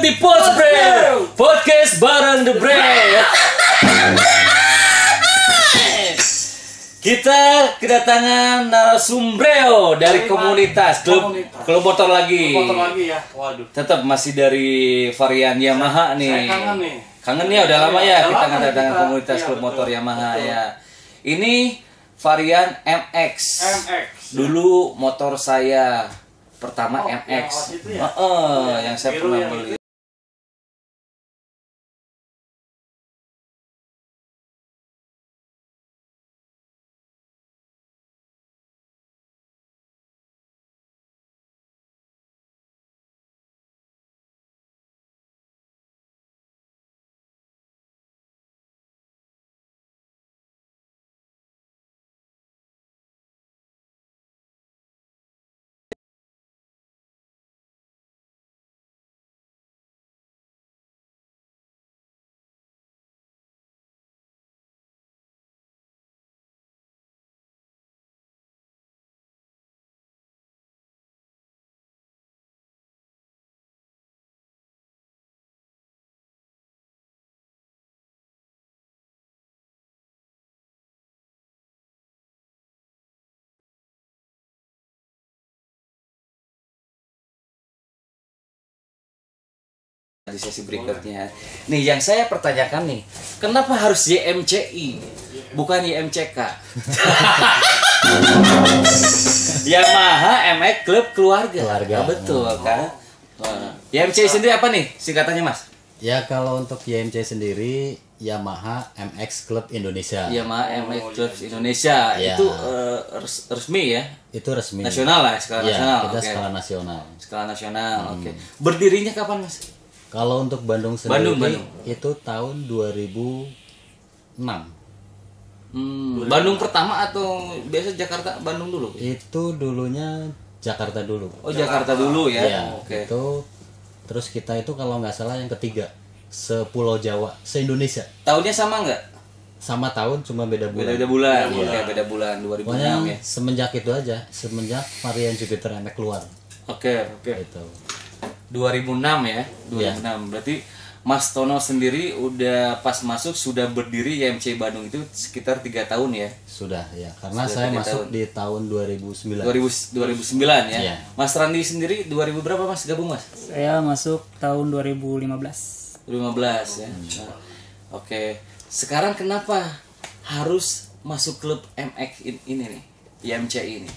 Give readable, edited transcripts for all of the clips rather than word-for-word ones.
Di podcast bareng The Brain. Kita kedatangan narasumber dari komunitas klub motor lagi. Ya. Waduh. Tetap masih dari varian Yamaha nih. Saya kangen nih. Kangen ya udah lama ya kita kedatangan komunitas klub motor Yamaha ya. Ini varian MX. Dulu motor saya pertama MX. Yang saya pernah beli. Di sesi berikutnya. Nih yang saya pertanyakan nih, kenapa harus YMCI bukan YMCK? Yamaha MX Club Keluarga. Betul kan? YMCI sendiri apa nih singkatannya Mas? Ya kalau untuk YMCI sendiri Yamaha MX Club Indonesia. Yamaha MX Club Indonesia ya. Itu resmi ya? Itu resmi. Nasional lah, skala ya, nasional. Kita skala nasional. Skala nasional. Oke. Berdirinya kapan Mas? Kalau untuk Bandung sendiri Bandung. itu tahun 2006. Bandung pertama atau biasa Jakarta Bandung dulu? Itu dulunya Jakarta dulu. Oh Jakarta dulu ya? Ya, Oke. itu terus kita itu kalau nggak salah yang ketiga se-Pulau Jawa, se-Indonesia. Tahunnya sama nggak? Sama tahun cuma beda bulan. Beda bulan. Iya. Oke, beda bulan 2006 Pokoknya ya. semenjak itu aja, semenjak varian Jupiter MX keluar. Oke. Itu. 2006 ya. 2006. Berarti Mas Tono sendiri udah pas masuk sudah berdiri YMCI Bandung itu sekitar 3 tahun ya. Sudah ya, karena Sudah saya 3 masuk tahun. di tahun 2009. 2009 ya. Iya. Mas Randi sendiri 2000 berapa Mas gabung Mas? Saya masuk tahun 2015. 2015 ya. Nah, oke. Sekarang kenapa harus masuk klub MX ini nih? YMCI ini.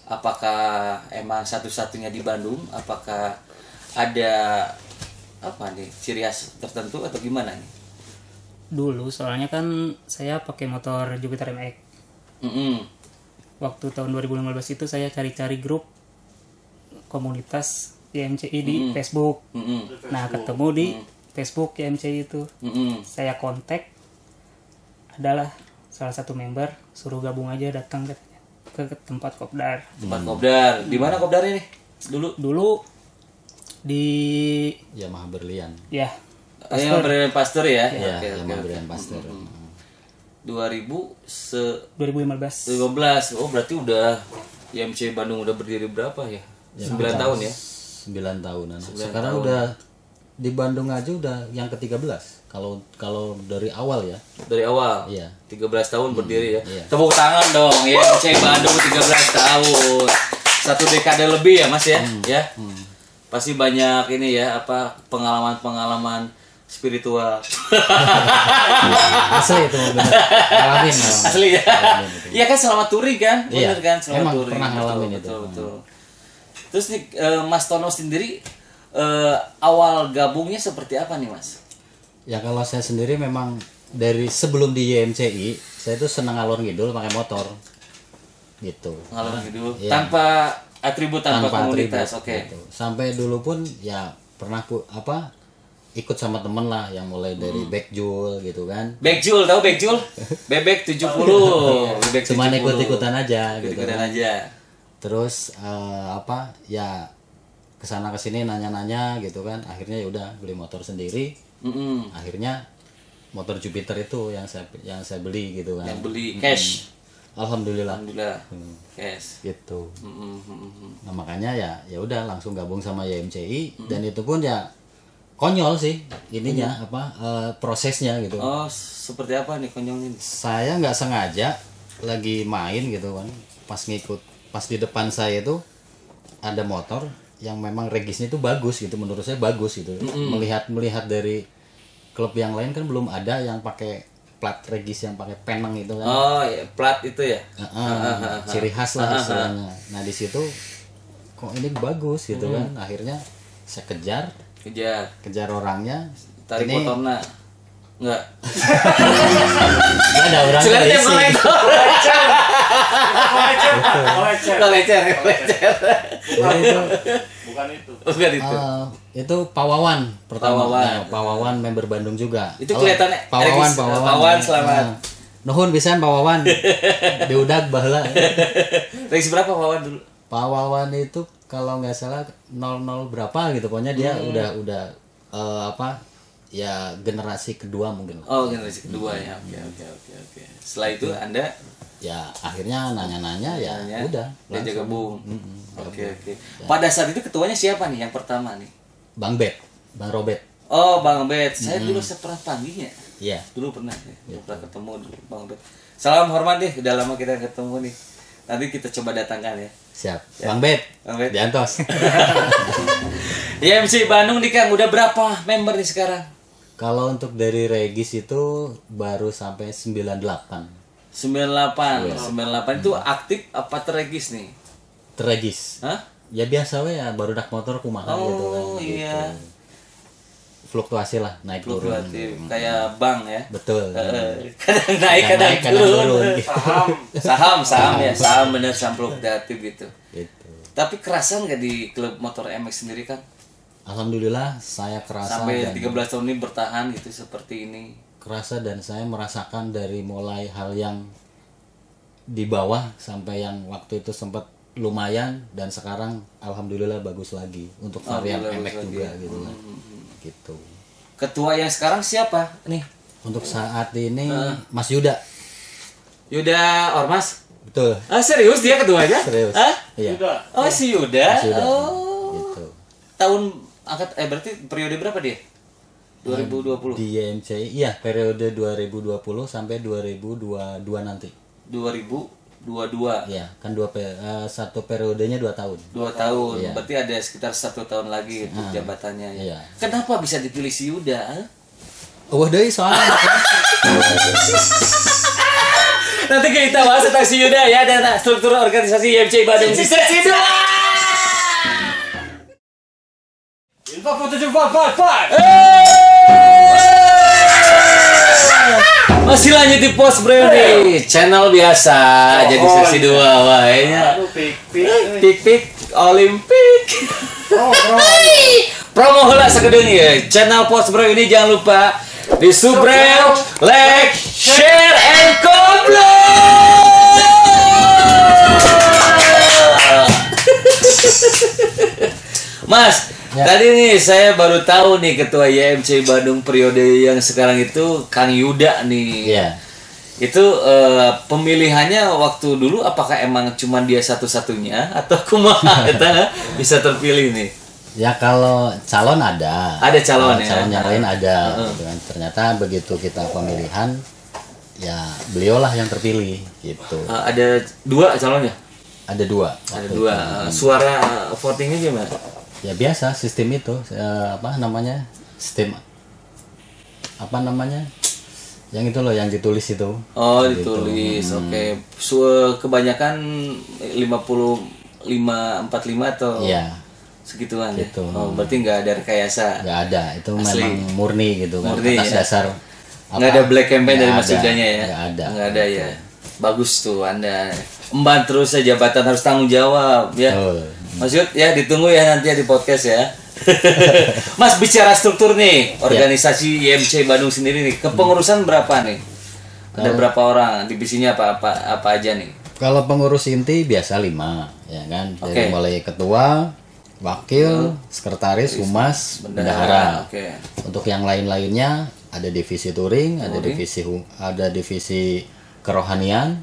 Apakah emang satu-satunya di Bandung? Apakah ada apa nih ciri khas tertentu atau gimana nih? Dulu soalnya kan saya pakai motor Jupiter MX. Waktu tahun 2015 itu saya cari-cari grup komunitas YMCI di Facebook. Nah ketemu di Facebook YMCI itu. Saya kontak, adalah salah satu member, suruh gabung aja, datang ke tempat kopdar. Tempat kopdar. Di mana kopdar ini? Dulu di Yamaha Berlian. ya Yang Berlian Pasteur ya? Ya, Oke, Yamaha oke. Berlian Pasteur. 2015. 2015. Oh, berarti udah YMCI Bandung udah berdiri berapa ya? 9 tahun ya? 9 tahunan. 9 Sekarang tahun. udah di Bandung aja udah yang ke-13. Kalau dari awal ya. Dari awal? Iya. 13 tahun berdiri ya? Iya. Tepuk tangan dong, YMCI Bandung 13 tahun. 1 dekade lebih ya Mas ya? Ya? Pasti banyak ini ya, apa pengalaman-pengalaman spiritual. Asli itu benar. Ngalamin. Asli ya? Iya kan selama touring kan? Iya. Bener kan selama Emang touring. pernah ngalamin itu. Betul. Terus nih Mas Tono sendiri awal gabungnya seperti apa nih Mas? Ya kalau saya sendiri memang dari sebelum di YMCI, saya tuh senang ngalor ngidul pakai motor. Gitu. Ngalor ngidul Iya. tanpa Atribut tanpa komunitas, atribut, oke. gitu. Sampai dulu pun ya pernah ikut sama temen lah yang mulai dari backjul gitu kan. Backjul, tahu backjul? Bebek 70. Bebek 70. Cuman ikut-ikutan aja gitu. Ikut-ikutan kan. aja. Terus ya kesana kesini nanya-nanya gitu kan. Akhirnya ya udah beli motor sendiri. Akhirnya motor Jupiter itu yang saya beli gitu kan. Yang beli cash. Alhamdulillah. Cash. Gitu. Nah makanya ya udah langsung gabung sama YMCI dan itu pun ya konyol sih ininya prosesnya gitu. Oh, seperti apa nih konyolnya? Saya nggak sengaja lagi main gitu kan, pas di depan saya itu ada motor yang memang regisnya itu bagus gitu, menurut saya bagus gitu. Melihat dari klub yang lain kan belum ada yang pakai plat regis yang pakai peneng itu kan. Oh, ya, plat itu ya. Ciri khas lah istilahnya. Nah di situ kok ini bagus gitu kan. Akhirnya saya kejar orangnya. Tarik ini motornya. Enggak. nggak ada orang Silakan mulai. Lecer. Bukan itu. Itu Pawawan pertama. Pawawan. Nah, Pawawan member Bandung juga. Itu kelihatannya Pawawan selamat. Nuhun pisan Pawawan. Diudag baheula. Regis berapa Pawawan dulu? Pawawan itu kalau nggak salah 00 berapa gitu, pokoknya dia udah ya generasi kedua mungkin. Oh, generasi kedua ya. Oke. Setelah itu Anda ya akhirnya nanya-nanya ya udah diajak gabung. Oke. Ya. Pada saat itu ketuanya siapa nih yang pertama nih? Bang Robert. Oh, Bang Bet. Saya dulu pernah panggilnya. Iya. Dulu pernah ketemu dulu Bang Bet. Salam hormat deh, udah lama kita ketemu nih. Nanti kita coba datangkan ya. Siap. Ya. Bang Bet. Diantos. YMCI Bandung nih Kang, udah berapa member nih sekarang? Kalau untuk dari Regis itu baru sampai 98. 98 itu aktif apa terregis nih? Terregis. Hah? Ya biasa we ya, baru dak motor kumaha gitu kan. Oh iya. Gitu. Fluktuasi lah, naik turun. Fluktuatif, kayak bank ya. Betul. Kadang naik, kadang turun. Gitu. Saham ya, saham bener saham fluktuatif gitu. Gitu. Tapi kerasan nggak di klub motor MX sendiri kan? Alhamdulillah saya kerasa Sampai dan 13 tahun ini bertahan gitu seperti ini. kerasa dan saya merasakan dari mulai hal yang di bawah sampai yang waktu itu sempat lumayan dan sekarang alhamdulillah bagus lagi untuk varian MX juga gitu kan. Gitu. Ketua yang sekarang siapa nih? Untuk saat ini Mas Yuda. Yuda Ormas. Betul. Ah serius dia ketuanya? Serius. Hah? Iya. Oh si Yuda. Mas Yuda. Oh. Gitu. Tahun berarti periode berapa dia? 2020. Di YMCI iya periode 2020 sampai 2022 nanti. 2022. Iya, kan satu periodenya 2 tahun. 2 tahun. Iya. Berarti ada sekitar 1 tahun lagi untuk jabatannya ya. Iya. Kenapa bisa dipilih si Yuda? Wah, deui soalnya. Nanti kita bahas tentang si Yuda ya dan struktur organisasi YMCI Bandung di sesi 2. Info 75555. Masih lanjut di Post Bro nih, channel biasa jadi sesi 2 wahnya. Pik Olimpik. Promo heula sakedeung ya. Channel Post Bro ini jangan lupa di subscribe, like, share, and comment. Mas, tadi nih saya baru tahu nih ketua YMCI Bandung periode yang sekarang itu Kang Yuda nih. Iya. Itu pemilihannya waktu dulu apakah emang cuma dia satu-satunya atau kumaha eta bisa terpilih nih? Ya kalau calon ada. Ada calon ya. Calon yang lain ada. Gitu kan. Ternyata begitu kita pemilihan ya beliaulah yang terpilih gitu. Ada 2 calonnya? Ada 2. Ada 2. Suara votingnya gimana? Ya biasa sistem itu sistem yang itu loh yang ditulis itu. Oh ditulis gitu. Oke. Kebanyakan 55-45 atau iya segituan gitu. Ya? Oh berarti nggak ada rekayasa? Nggak ada, itu asli. Memang murni gitu kan. Murni, atas ya? dasar nggak ada black campaign dari Mas Yudanya ya? Nggak ada ya. Bagus tuh Anda emban terus ya, jabatan harus tanggung jawab ya. Oh. Maksud ya ditunggu ya nanti ya di podcast ya. Mas, bicara struktur nih organisasi YMC Bandung sendiri nih, kepengurusan berapa nih? Ada berapa orang? Divisinya apa aja nih? Kalau pengurus inti biasa 5 ya kan. Dari mulai ketua, wakil, sekretaris, humas, bendahara. Untuk yang lain-lainnya ada divisi touring, ada divisi kerohanian,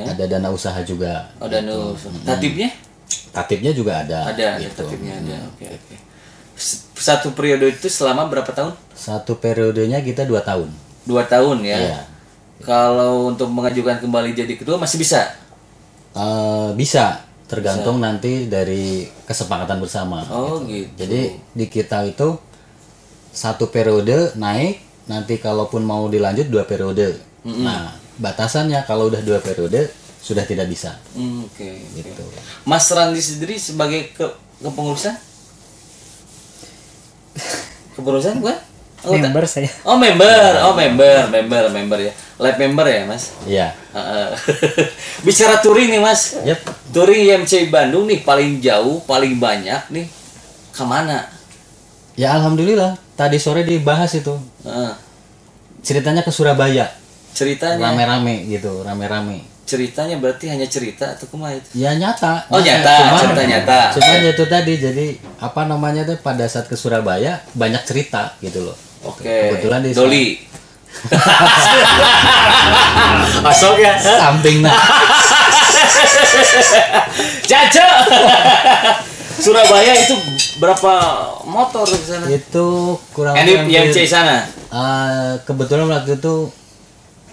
ada dana usaha juga. Oh, dana usaha. Tatibnya? Tatibnya juga ada. Ada, gitu. Tatibnya ada. Oke. Satu periode itu selama berapa tahun? Satu periodenya kita 2 tahun. 2 tahun ya. Iya. Kalau untuk mengajukan kembali jadi ketua masih bisa? Bisa, tergantung nanti dari kesepakatan bersama. Oh gitu. Jadi di kita itu 1 periode naik, nanti kalaupun mau dilanjut 2 periode. Nah, batasannya kalau udah 2 periode sudah tidak bisa. Oke. Gitu. Mas Randi sendiri sebagai kepengurusan? Kepengurusan bukan? Member saya. Oh member ya. Live member ya Mas? Iya. Bicara touring nih Mas. Yep. Touring YMCI Bandung nih paling jauh, paling banyak nih kemana? Ya alhamdulillah. Tadi sore dibahas itu. Ceritanya ke Surabaya. Ceritanya? Rame-rame gitu, rame-rame. Ceritanya berarti hanya cerita atau kumaha itu? Ya nyata. Oh nyata, cerita nyata. Cuman itu tadi, jadi apa namanya tuh, pada saat ke Surabaya banyak cerita gitu loh. Oke. Kebetulan di Doli. Masuk ya. Samping nah. Caca. Surabaya itu berapa motor ke sana? Itu kurang YMCI sana. Kebetulan waktu itu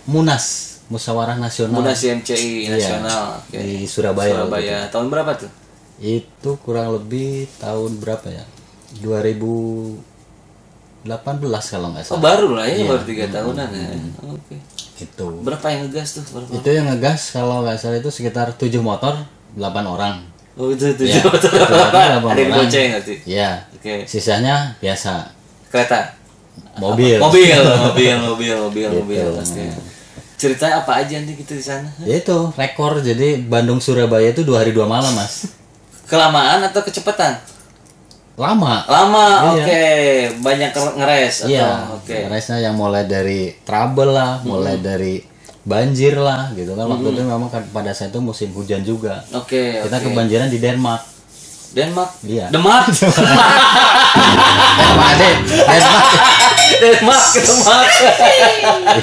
Munas, Musyawarah Nasional. Munas YMCI Nasional. Iya, di Surabaya. Tahun berapa tuh? Itu kurang lebih tahun berapa ya? 2018 kalau nggak salah. Oh baru lah ya, baru 3 tahunan ya. Oke. Itu. Berapa yang ngegas tuh? Itu yang ngegas kalau nggak salah itu sekitar 7 motor, 8 orang. Oh itu 7 Ya, motor. Ada yang goceng nanti. Iya. Oke. Sisanya biasa. Kereta. Mobil. Mobil. Gitu. Oke. Ceritanya apa aja nih kita di sana? Ya itu rekor, jadi Bandung Surabaya itu 2 hari 2 malam Mas. Kelamaan atau kecepatan? Lama. Lama, Iya. oke. Banyak ngeres atau Iya. oke. Ngeresnya yang mulai dari trouble lah, mulai dari banjir lah gitu kan. Waktu itu memang kan pada saat itu musim hujan juga. Oke. Kita kebanjiran di Denmark. Denmark. Iya. Demak. Denmark.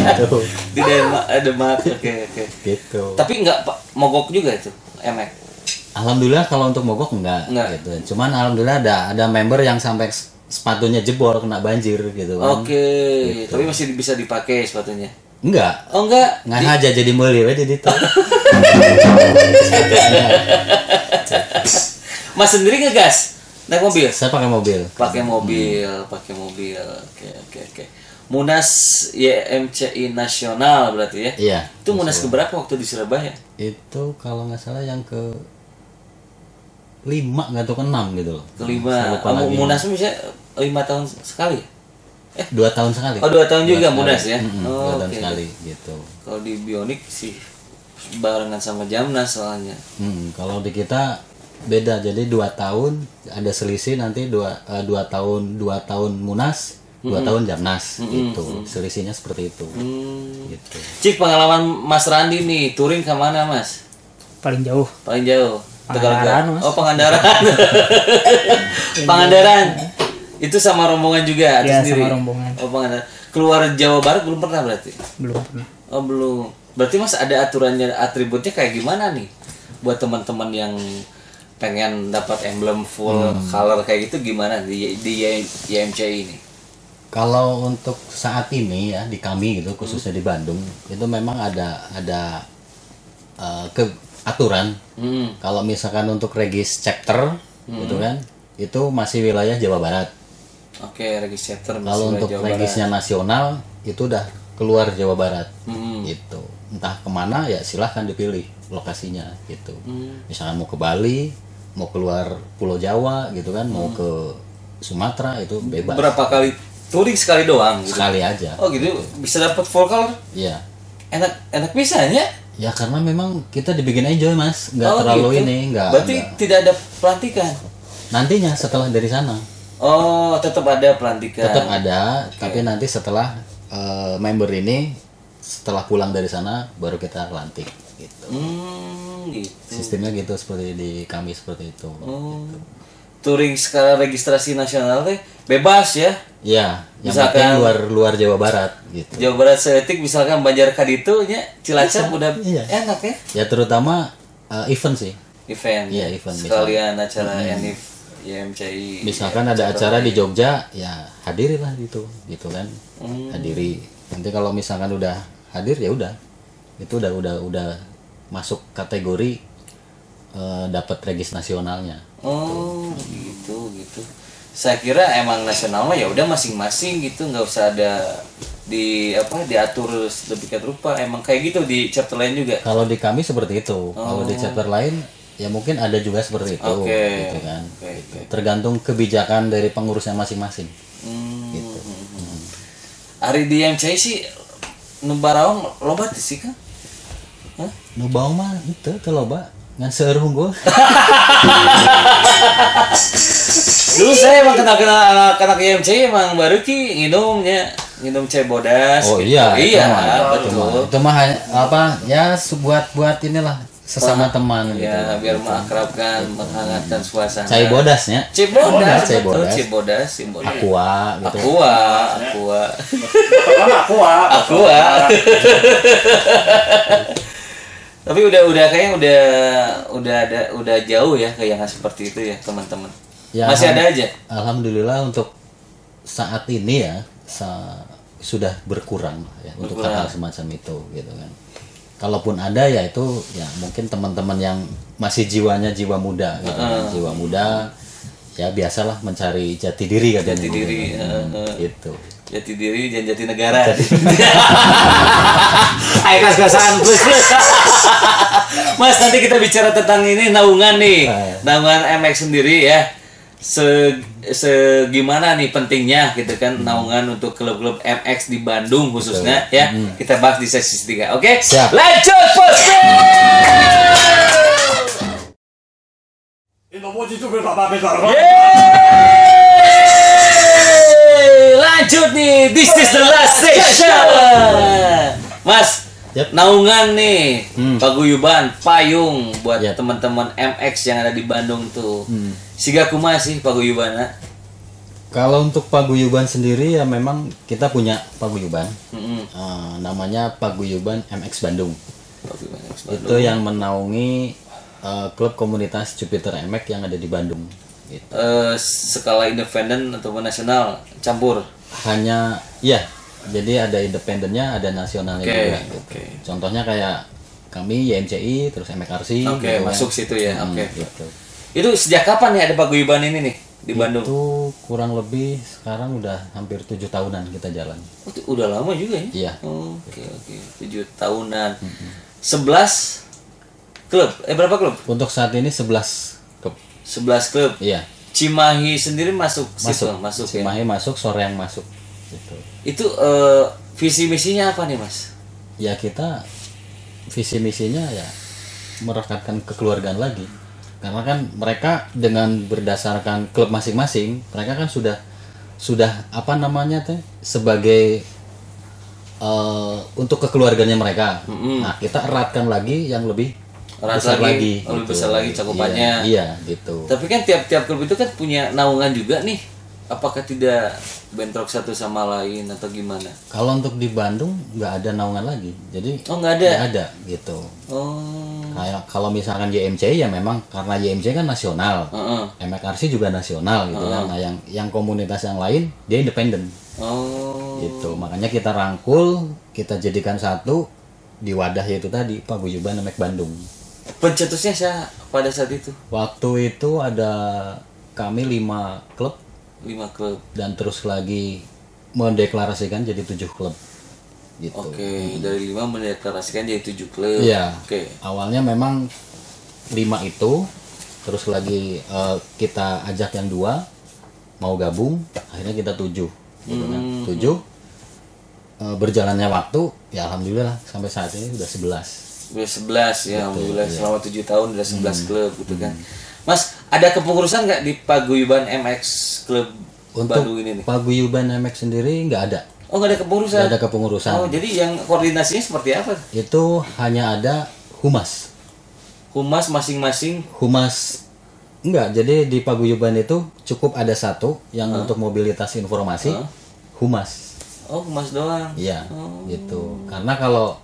Gitu. Di Denmark. Oke. Gitu. Tapi enggak mogok juga itu, emek. Alhamdulillah kalau untuk mogok enggak. Gitu. Cuman alhamdulillah ada member yang sampai sepatunya jebol kena banjir gitu kan. Oke. Gitu. Tapi masih bisa dipakai sepatunya. Enggak. Oh enggak. Nggak aja jadi meuli aja itu. Mas sendiri ngegas naik mobil? Saya pakai mobil. Pakai mobil. Oke. Munas YMCI Nasional berarti ya? Iya. Itu Munas keberapa waktu di Surabaya? Itu kalau nggak salah yang ke 5 nggak tahu ke 6 gitu loh. Kelima. Munas bisa 5 tahun sekali? 2 tahun sekali. Oh 2 tahun juga Munas ya? 2 tahun sekali gitu. Kalau di Bionik sih barengan sama Jamnas soalnya. Kalau di kita beda, jadi 2 tahun ada selisih, nanti 2 tahun Munas, 2 tahun Jamnas gitu. Selisihnya seperti itu. Gitu. Cik, pengalaman Mas Randi nih, touring ke mana Mas? Paling jauh. Pangandaran, Mas. Oh, Pangandaran. Pangandaran. Itu sama rombongan juga Iya, sendiri. sama rombongan. Oh, Pangandaran. Keluar Jawa Barat belum pernah berarti? Belum pernah. Oh, belum. Berarti Mas ada aturannya, atributnya kayak gimana nih? Buat teman-teman yang pengen dapat emblem full color kayak gitu gimana di YMCI ini? Kalau untuk saat ini ya di kami gitu, khususnya di Bandung, itu memang ada aturan. Kalau misalkan untuk regis chapter gitu kan, itu masih wilayah Jawa Barat. Oke, regis chapter masih Kalau untuk Jawa regisnya Barat. nasional itu udah keluar Jawa Barat. Gitu. Entah kemana ya silahkan dipilih lokasinya gitu. Misalkan mau ke Bali, mau keluar Pulau Jawa gitu kan, mau ke Sumatera, itu bebas. Berapa kali touring sekali doang gitu? Sekali aja. Oh gitu, bisa dapat full color? Iya. Enak pisahnya? Ya karena memang kita dibikin enjoy Mas, nggak Oh, terlalu gitu. ini, nggak. Berarti tidak ada pelantikan. Nantinya setelah dari sana Oh, tetap ada pelantikan. tetap ada, tapi nanti setelah member ini setelah pulang dari sana baru kita lantik gitu. Gitu. Sistemnya gitu seperti di kami seperti itu. Oh. Touring skala registrasi nasional teh bebas ya. Ya, yang Misalkan- penting luar Jawa Barat gitu. Jawa Barat seetik misalkan Banjar Kaditu nya Cilacap udah Iya. enak ya. Ya terutama event sih. Event. Iya, event, Sekalian acara Enif YMCI. Misalkan ada acara di Jogja, ya hadirilah gitu kan. Hadiri. Nanti kalau misalkan udah hadir ya udah. Itu udah masuk kategori dapat regis nasionalnya. Oh, gitu. Saya kira emang nasional mah ya udah masing-masing gitu, nggak usah ada diatur sedemikian rupa. Emang kayak gitu di chapter lain juga. Kalau di kami seperti itu. Kalau di chapter lain ya mungkin ada juga seperti itu Oke. gitu kan. Oke. Tergantung kebijakan dari pengurusnya masing-masing. Gitu. Hari di MCI sih Numbaraong loba teh sih kan? Hah? Nu bau mah itu loba ngan seueur unggul. Dulu saya emang kenal anak-anak YMCI emang baru ki nginum cai bodas. Oh gitu. iya, Iya, itu mah. betul. Itu mah apa ya buat inilah sesama teman gitu. Ya, biar mengakrabkan, menghangatkan suasana. Cai bodasnya. Cai bodas, Cai betul, bodas. cai bodas, simbol. Aqua gitu. Aqua. Tapi udah kayaknya udah jauh ya ke yang seperti itu ya, teman-teman. Ya, Masih ada aja. Alhamdulillah untuk saat ini ya sudah berkurang ya untuk hal semacam itu gitu kan. Kalaupun ada ya itu ya mungkin teman-teman yang masih jiwanya jiwa muda gitu kan. Jiwa muda ya biasalah mencari jati diri katanya. Jati diri, Gitu. Jati diri dan jati negara. Ayo kas-kasan plus. Mas, nanti kita bicara tentang ini naungan nih. Naungan MX sendiri ya. Segimana nih pentingnya gitu kan naungan untuk klub-klub MX di Bandung khususnya ya. Kita bahas di sesi 3. Oke? Siap. Lanjut posting. Lanjut nih, this is the last session. Mas, Yep. naungan nih, paguyuban, payung buat Yep. teman-teman MX yang ada di Bandung tuh. Siga kumaha sih paguyubanna? Kalau untuk paguyuban sendiri ya memang kita punya paguyuban. Mm-mm. Namanya Paguyuban MX Bandung. Paguyuban MX Itu Bandung. yang menaungi klub komunitas Jupiter MX yang ada di Bandung. Gitu. Skala independen ataupun nasional campur. Hanya ya, jadi ada independennya, ada nasionalnya Oke, juga. Gitu. oke. Contohnya kayak kami YMCI, terus MXRC. Oke, gitu masuk kan. situ ya. Oke. Gitu. Itu sejak kapan nih ada paguyuban ini nih di Bandung? Itu kurang lebih sekarang udah hampir 7 tahunan kita jalan. Oh, udah lama juga ya? Iya. Oke. 7 tahunan. 11 klub. Berapa klub? Untuk saat ini 11 klub. 11 klub. Iya. Cimahi sendiri masuk situ, masuk ya. Cimahi masuk, Soreang masuk. Gitu. Itu visi misinya apa nih, Mas? Ya kita visi misinya ya merekatkan kekeluargaan lagi. Karena kan mereka dengan berdasarkan klub masing-masing, mereka kan sudah apa namanya teh sebagai untuk kekeluarganya mereka. Nah, kita eratkan lagi yang lebih Erat besar lagi, lagi, lebih gitu. besar lagi cakupannya. Iya, gitu. Tapi kan tiap klub itu kan punya naungan juga nih. Apakah tidak bentrok satu sama lain atau gimana? Kalau untuk di Bandung nggak ada naungan lagi, jadi Oh, nggak ada. nggak ada gitu. Oh. Kayak kalau misalkan YMCI ya memang karena YMCI kan nasional, Heeh. MXRC juga nasional gitu kan. Nah yang komunitas yang lain dia independen Oh. gitu. Makanya kita rangkul, kita jadikan satu di wadah yaitu tadi Paguyuban MX Bandung. Pencetusnya saya pada saat itu Waktu itu ada kami 5 klub 5 klub. dan terus lagi mendeklarasikan jadi 7 klub gitu. Oke, dari 5 mendeklarasikan jadi 7 klub. Iya. Oke. Awalnya memang 5 itu, terus lagi kita ajak yang 2 mau gabung, akhirnya kita 7 gitu kan. 7 berjalannya waktu ya alhamdulillah sampai saat ini udah 11 Udah 11 ya, alhamdulillah selama 7 tahun udah 11 klub gitu kan. Mas, ada kepengurusan nggak di Paguyuban MX Klub Bandung ini nih? Paguyuban MX sendiri nggak ada. Oh, nggak ada kepengurusan? Nggak ada kepengurusan. Oh, jadi yang koordinasinya seperti apa? Itu hanya ada humas. Humas masing-masing? Humas enggak, jadi di Paguyuban itu cukup ada satu yang untuk mobilitas informasi, humas. Oh, humas doang? Iya, gitu. Karena kalau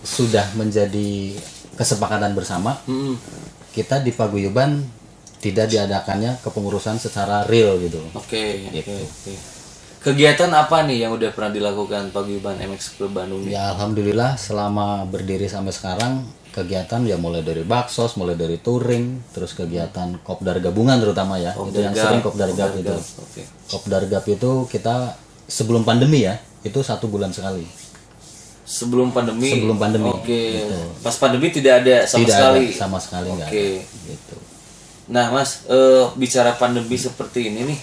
sudah menjadi kesepakatan bersama, kita di Paguyuban tidak diadakannya kepengurusan secara real gitu. Oke. Kegiatan apa nih yang udah pernah dilakukan Paguyuban MX Klub Bandung ini? Ya alhamdulillah selama berdiri sampai sekarang kegiatan ya mulai dari baksos, mulai dari touring, terus kegiatan kopdar gabungan terutama ya. Itu yang sering kopdargab itu. Kopdargab itu kita sebelum pandemi ya, itu 1 bulan sekali. Sebelum pandemi. Oke. Gitu. Pas pandemi tidak ada sama sekali. Ada, sama sekali nggak ada. Gitu. Nah, Mas, bicara pandemi seperti ini nih,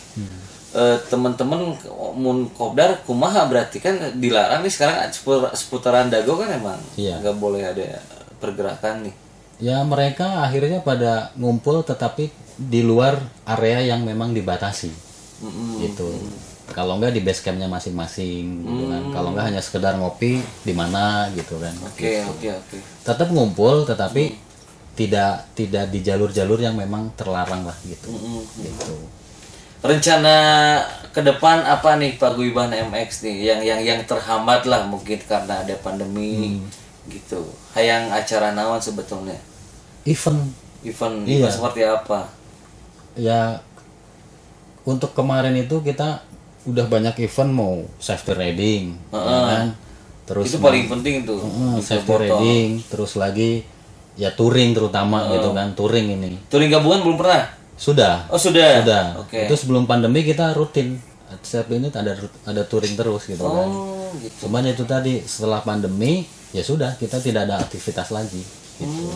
teman-teman mun kopdar kumaha berarti kan dilarang nih sekarang seputaran Dago kan emang nggak boleh ada pergerakan nih. Ya mereka akhirnya pada ngumpul tetapi di luar area yang memang dibatasi. Gitu. Kalau enggak di base campnya masing-masing gitu kan. Kalau enggak hanya sekedar ngopi di mana gitu kan. Oke. Tetap ngumpul tetapi tidak di jalur-jalur yang memang terlarang lah gitu. Gitu. Rencana ke depan apa nih Paguyuban MX nih yang terhambat lah mungkin karena ada pandemi gitu. Hayang acara naon sebetulnya? Event seperti apa? Ya untuk kemarin itu kita udah banyak event, mau safety riding, ya kan? Terus itu paling penting tuh. Safety riding, terus lagi ya touring terutama gitu kan, touring ini. Touring gabungan belum pernah? Sudah. Oh sudah. Okay. Itu sebelum pandemi kita rutin. Setiap ini ada touring terus gitu kan. Gitu. Cuman itu tadi setelah pandemi ya sudah kita tidak ada aktivitas lagi gitu.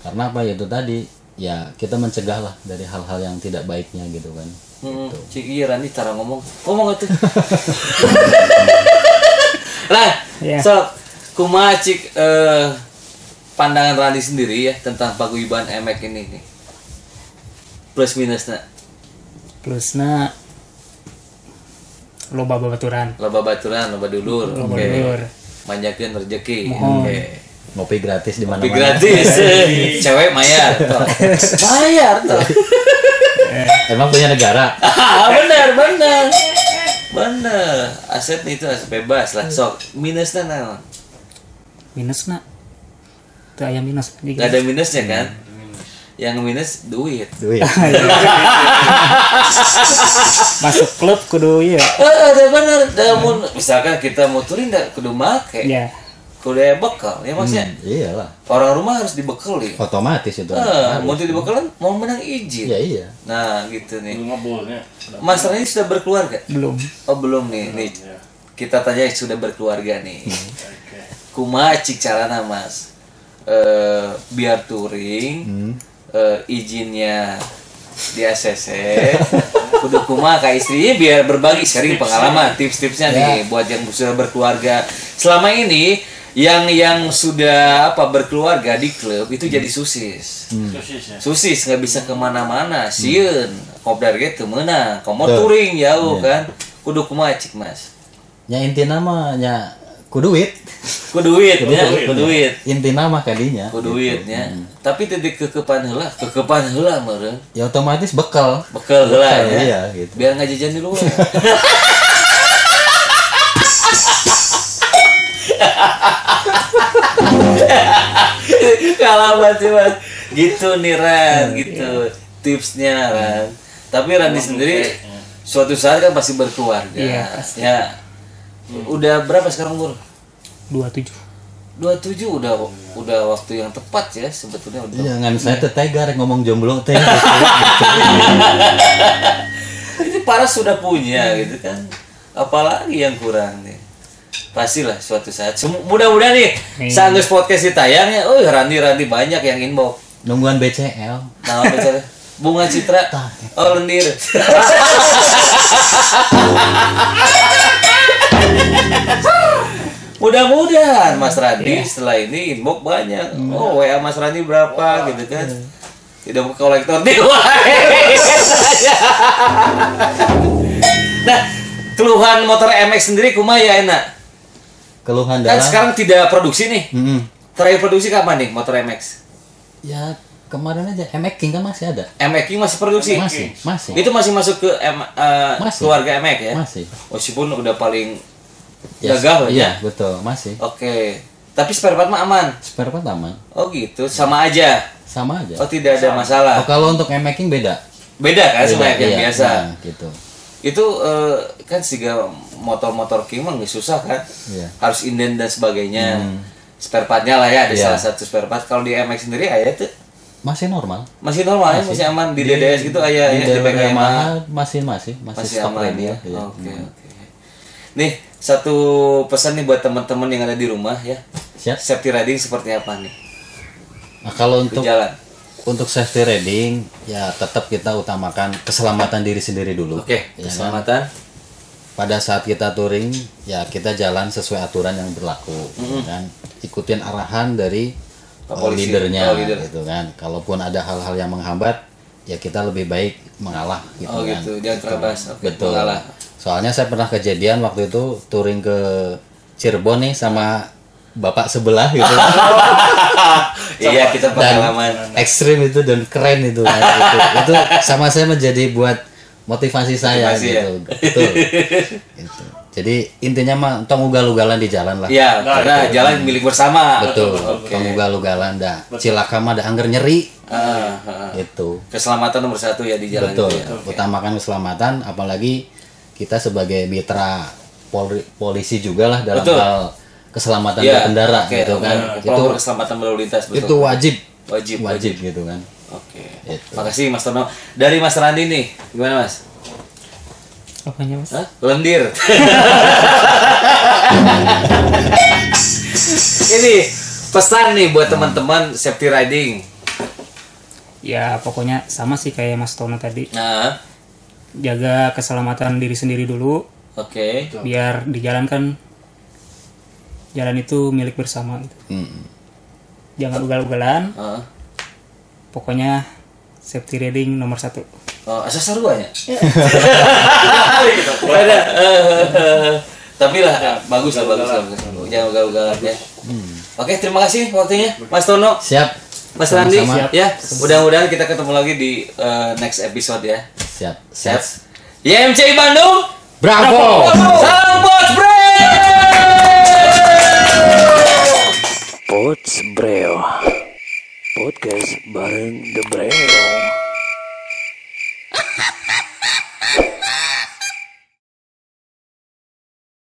Karena apa ya itu tadi ya kita mencegah lah dari hal-hal yang tidak baiknya gitu kan. Cik iya Rani cara ngomong itu. Lah, so kumaha cik pandangan Rani sendiri ya tentang Paguyuban MX ini nih. Plus minusnya. Plusnya loba babaturan. Loba dulur. Oke. Manjakeun rezeki. Oke. Ngopi gratis di mana-mana. Ngopi gratis. Cewek mayar toh. Emang punya negara? Bener. Aset itu aset bebas lah. Sok minusnya naon? Minusnya itu aya minus. Gak ada minusnya kan? Yang minus duit. Masuk klub kudu iya. Ada bener. Misalkan kita mau touring kudu make. Iya. Kudu ada bekal ya maksudnya. Iyalah. Orang rumah harus dibekali. Otomatis itu. Mau dibekal mau menang izin. Iya. Nah gitu nih. Mas Rani sudah berkeluarga? Belum. Oh belum nih. Nih kita tanya yang sudah berkeluarga nih. Kumaha cik carana Mas? Biar touring. Izinnya di ACC kudu kumaha ka istrinya biar berbagi sharing pengalaman tips-tipsnya nih buat yang sudah berkeluarga selama ini yang sudah berkeluarga di klub itu jadi susis nggak bisa kemana-mana sieun kopdar gitu menang komo touring jauh kan kudu kumaha cik Mas ya inti namanya ku duit inti nama kadinya ku duitnya tapi titik kekepan heula meureun ya otomatis bekal heula ya iya gitu biar ngajajan di luar kalaban sih Mas gitu nih Ran gitu tipsnya Ran tapi Rani sendiri suatu saat kan pasti berkeluarga ya udah berapa sekarang umur? 27 udah waktu yang tepat ya sebetulnya udah. Iya, ngan saya teh tega ngomong jomblo teh. Ini Paras sudah punya gitu kan. Apalagi yang kurang nih. Pastilah suatu saat. Mudah-mudahan nih sanggeus podcast ditayangnya. Oh, Randi banyak yang inbox. Nungguan BCL. Nah, BCL. Bunga Citra. Oh, lendir. Mudah-mudahan Mas Randi setelah ini inbox banyak. Oh, WA Mas Randi berapa gitu kan. Tidak mau kolektor nih. Nah, keluhan motor MX sendiri kumaha ya enak? Keluhan Kan dalam sekarang tidak produksi nih. Terakhir produksi kapan nih motor MX? ya kemarin aja MX King kan masih ada. MX King masih produksi? Masih. Itu masih masuk ke Masih. keluarga MX ya? Masih. Meskipun udah paling Yes. gagah lah ya? Iya, betul, masih. Oke. Tapi spare part mah aman? Spare part aman. Oh gitu, sama aja? Sama aja. Oh tidak ada masalah? Oh, kalau untuk MX King beda. Beda kan sama yang iya. biasa? Nah, gitu. Itu kan sehingga motor-motor King mah nggak susah kan? Iya. Harus inden dan sebagainya. Spare partnya lah ya, ada Iya. salah satu spare part. Kalau di MX sendiri ayah tuh Masih normal. masih normal ya, masih aman di DDS gitu ayah Di ya, DPK DPK mahal masih aman stok lagi ya. Iya. Oke. Nih, satu pesan nih buat teman-teman yang ada di rumah ya. Siap. Safety riding seperti apa nih? Nah, kalau Di untuk jalan. safety riding ya tetap kita utamakan keselamatan diri sendiri dulu. Oke, Ya kan? keselamatan. Pada saat kita touring ya kita jalan sesuai aturan yang berlaku gitu kan. Ikutin arahan dari Polisi. leadernya Leader. gitu kan. Kalaupun ada hal-hal yang menghambat ya kita lebih baik mengalah gitu Oh kan. gitu, jangan terabas. Oke, Betul. mengalah. Soalnya saya pernah kejadian waktu itu touring ke Cirebon nih sama bapak sebelah gitu. Iya, kita pengalaman. Ekstrim itu dan keren itu kan. Itu sama saya menjadi buat motivasi saya Motivasi, gitu. Betul. Gitu. Jadi intinya mah tong ugal-ugalan di jalan lah. Iya, karena jalan milik bersama. Betul. Oke. Tong ugal-ugalan dah. Cilaka mah ada angger nyeri. Ah. Itu. Keselamatan nomor satu ya di jalan Betul. itu ya. Oke. Utamakan keselamatan apalagi kita sebagai mitra polisi juga lah dalam Betul. hal keselamatan Iya, berkendara oke, gitu kan. Protokol keselamatan berlalu lintas betul. Itu wajib Wajib. gitu kan. Oke. Itu. Makasih Mas Tono. Dari Mas Randi nih, gimana Mas? Apanya Mas? Hah? Lendir. Ini pesan nih buat teman-teman safety riding. Ya pokoknya sama sih kayak Mas Tono tadi. Nah, Jaga keselamatan diri sendiri dulu. oke. Biar di jalan kan jalan itu milik bersama gitu. Jangan ugal-ugalan. Heeh. Pokoknya safety riding nomor 1. Oh, asal sarua ya? Ada. Tapi lah bagus lah. Jangan ugal-ugalan ya. Oke, terima kasih waktunya Mas Tono, Siap. Mas Randi. Sama-sama. Ya, mudah-mudahan kita ketemu lagi di next episode ya. Siap. Siap. YMCI Bandung. Bravo. Salam Pots Pots Breo Podcast bareng The Breo.